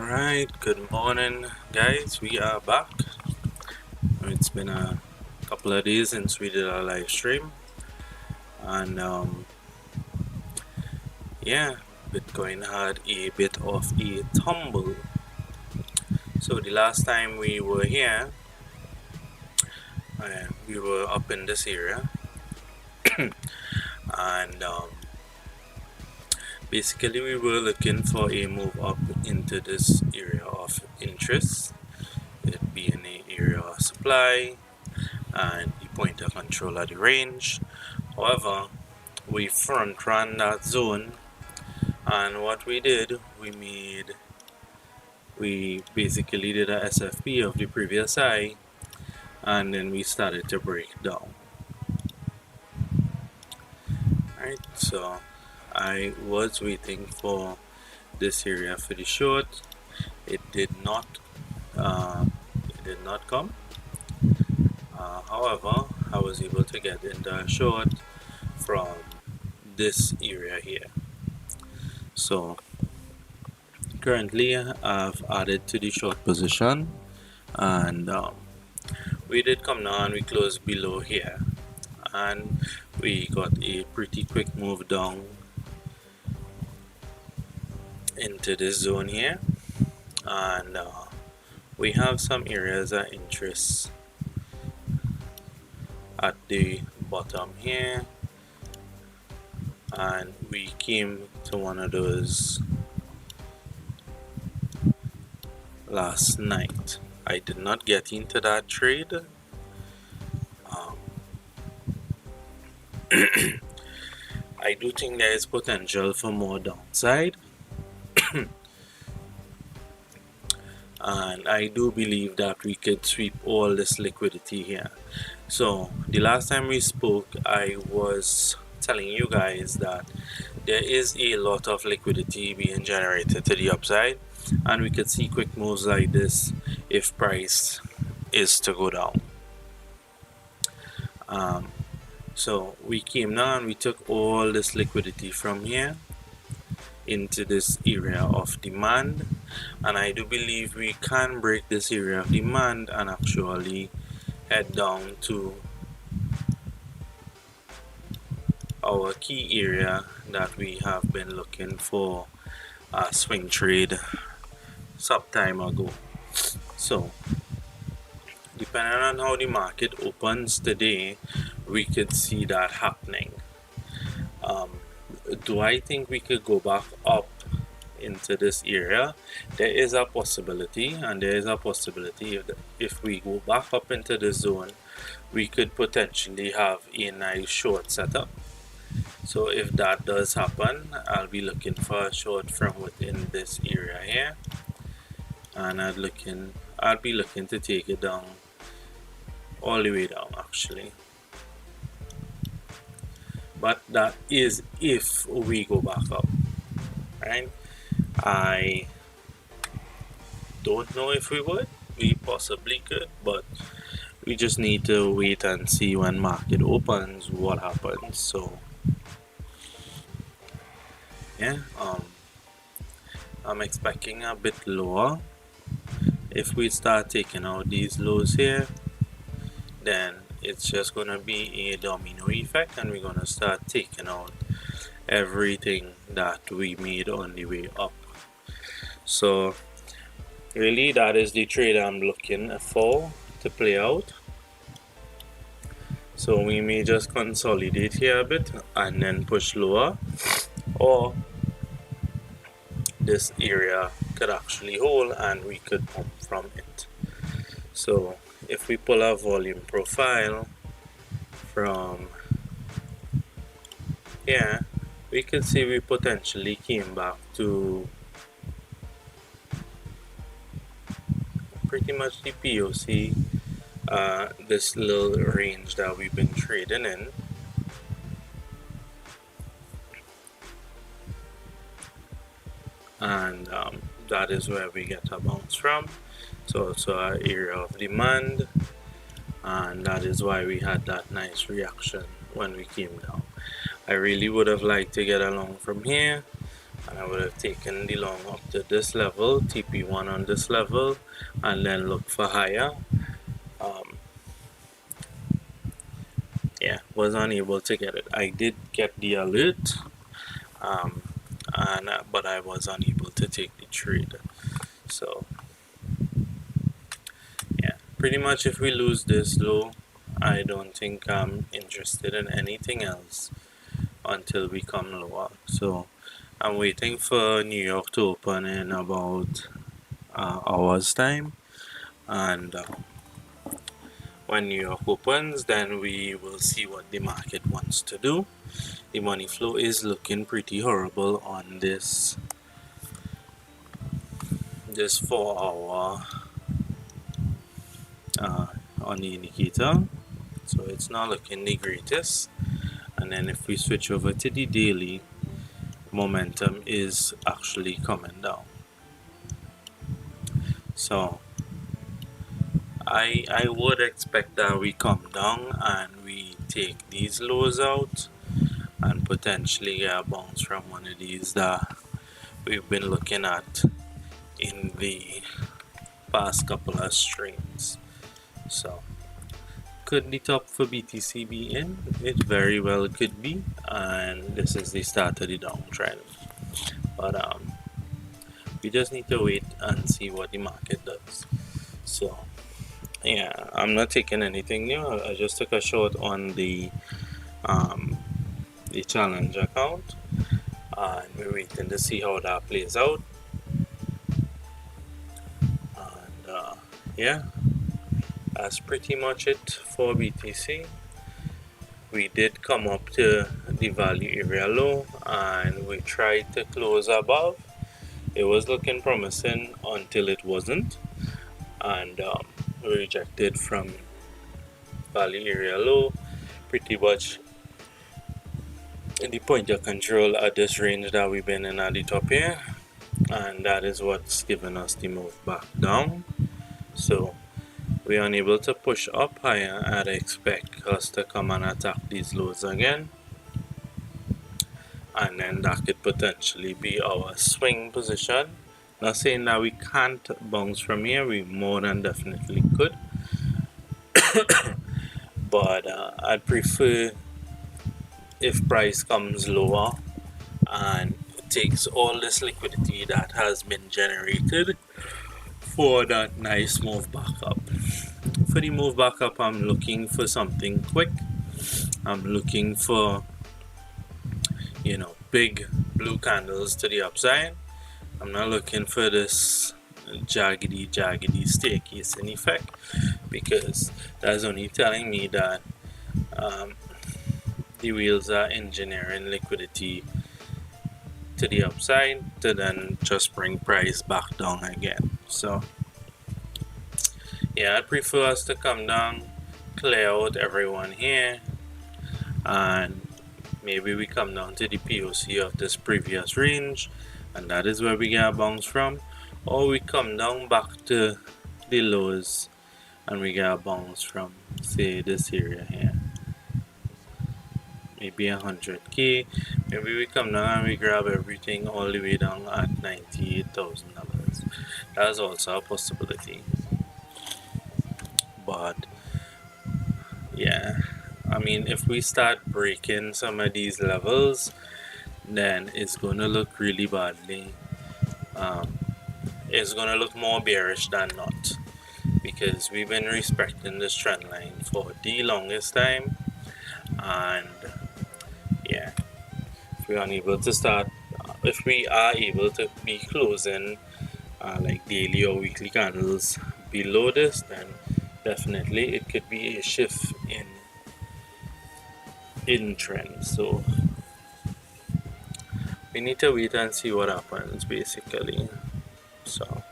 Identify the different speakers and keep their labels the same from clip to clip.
Speaker 1: Alright, good morning, guys. We are back. It's been a couple of days since we did our live stream, and yeah, Bitcoin had a bit of a tumble. So, the last time we were here, we were up in this area, and basically, we were looking for a move up into this area of interest, it being an area of supply and the point of control of the range. However, we front ran that zone, and what we did, we basically did a SFP of the previous high, and then we started to break down. Right, so I was waiting for this area for the short. It did not come. However, I was able to get in the short from this area here. So currently I've added to the short position, and we did come down, we closed below here, and we got a pretty quick move down into this zone here, and we have some areas of interest at the bottom here, and we came to one of those last night. I did not get into that trade. I do think there is potential for more downside, and I do believe that we could sweep all this liquidity here. So the last time we spoke, I was telling you guys that there is a lot of liquidity being generated to the upside, and we could see quick moves like this if price is to go down. So we came down, we took all this liquidity from here into this area of demand, and I do believe we can break this area of demand and actually head down to our key area that we have been looking for a swing trade some time ago. So depending on how the market opens today, we could see that happening. Do I think we could go back up into this area? There is a possibility, and there is a possibility if we go back up into this zone, we could potentially have a nice short setup. So if that does happen, I'll be looking for a short from within this area here, and I'll be looking to take it down all the way down actually. But that is if we go back up, right? I don't know if we would. We possibly could, but we just need to wait and see when market opens what happens. So yeah, I'm expecting a bit lower. If we start taking out these lows here, then it's just gonna be a domino effect, and we're gonna start taking out everything that we made on the way up. So really, that is the trade I'm looking for to play out. So we may just consolidate here a bit and then push lower, or this area could actually hold and we could pump from it. So if we pull our volume profile from here, we can see we potentially came back to pretty much the POC, this little range that we've been trading in. And that is where we get a bounce from. So also our area of demand, and that is why we had that nice reaction when we came down. I really would have liked to get along from here, and I would have taken the long up to this level, TP1 on this level, and then look for higher. Yeah, was unable to get it. I did get the alert, um, but I was unable to take the trade. So yeah, pretty much if we lose this low, I don't think I'm interested in anything else until we come lower. So I'm waiting for New York to open in about hours time, and when New York opens, then we will see what the market wants to do. The money flow is looking pretty horrible on this 4 hour on the indicator, so it's not looking the greatest. And then if we switch over to the daily, momentum is actually coming down. So I would expect that we come down and we take these lows out and potentially get a bounce from one of these that we've been looking at in the past couple of streams. So could the top for BTC be in? It very well could be, and this is the start of the downtrend. But we just need to wait and see what the market does. So yeah, I'm not taking anything new. I just took a short on the challenge account, and we're waiting to see how that plays out. And yeah, that's pretty much it for BTC. We did come up to the value area low and we tried to close above. It was looking promising until it wasn't, and we rejected from value area low, pretty much in the point of control at this range that we've been in at the top here, and that is what's given us the move back down. So we're unable to push up higher. I'd expect us to come and attack these lows again, and then that could potentially be our swing position. Not saying that we can't bounce from here, we more than definitely could. But I'd prefer if price comes lower and takes all this liquidity that has been generated for that nice move back up. For the move back up, I'm looking for something quick. I'm looking for, big blue candles to the upside. I'm not looking for this jaggedy staircasing effect, because that's only telling me that the wheels are engineering liquidity to the upside to then just bring price back down again. So yeah, I prefer us to come down, clear out everyone here, and maybe we come down to the POC of this previous range, and that is where we get a bounce from, or we come down back to the lows and we get a bounce from, say, this area here, maybe 100k. Maybe we come down and we grab everything all the way down at $98,000. That's also a possibility. But yeah, I mean, if we start breaking some of these levels, then it's gonna look really badly. It's gonna look more bearish than not, because we've been respecting this trend line for the longest time, and yeah, if we are able to be closing like daily or weekly candles below this, then definitely it could be a shift in trend. So we need to wait and see what happens, basically. So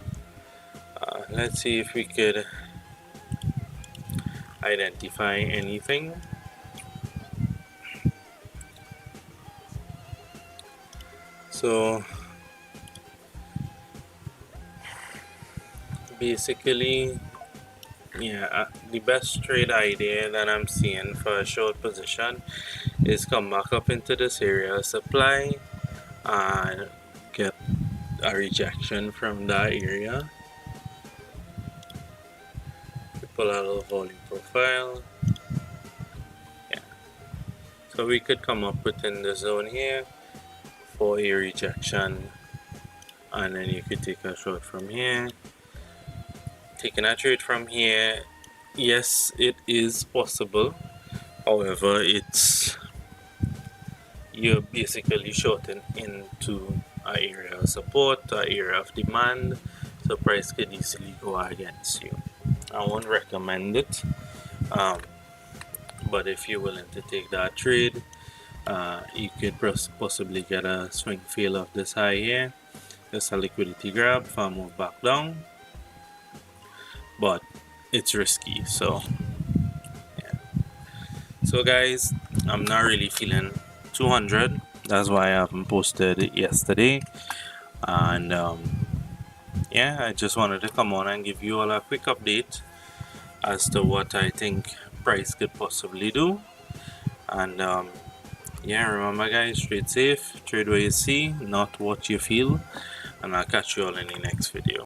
Speaker 1: let's see if we could identify anything. So basically, yeah, the best trade idea that I'm seeing for a short position is come back up into this area of supply and get a rejection from that area. We pull out a volume profile. Yeah. So we could come up within the zone here for a rejection, and then you could take a short from here. Taking a trade from here, yes, it is possible. However, you're basically shorting into an area of support, an area of demand, so price could easily go against you. I won't recommend it, but if you're willing to take that trade, you could possibly get a swing fail of this high here. Just a liquidity grab for a move back down, but it's risky. So yeah. So guys, I'm not really feeling 200. That's why I haven't posted it yesterday. And yeah, I just wanted to come on and give you all a quick update as to what I think price could possibly do. And yeah, remember guys, trade safe, trade where you see, not what you feel. And I'll catch you all in the next video.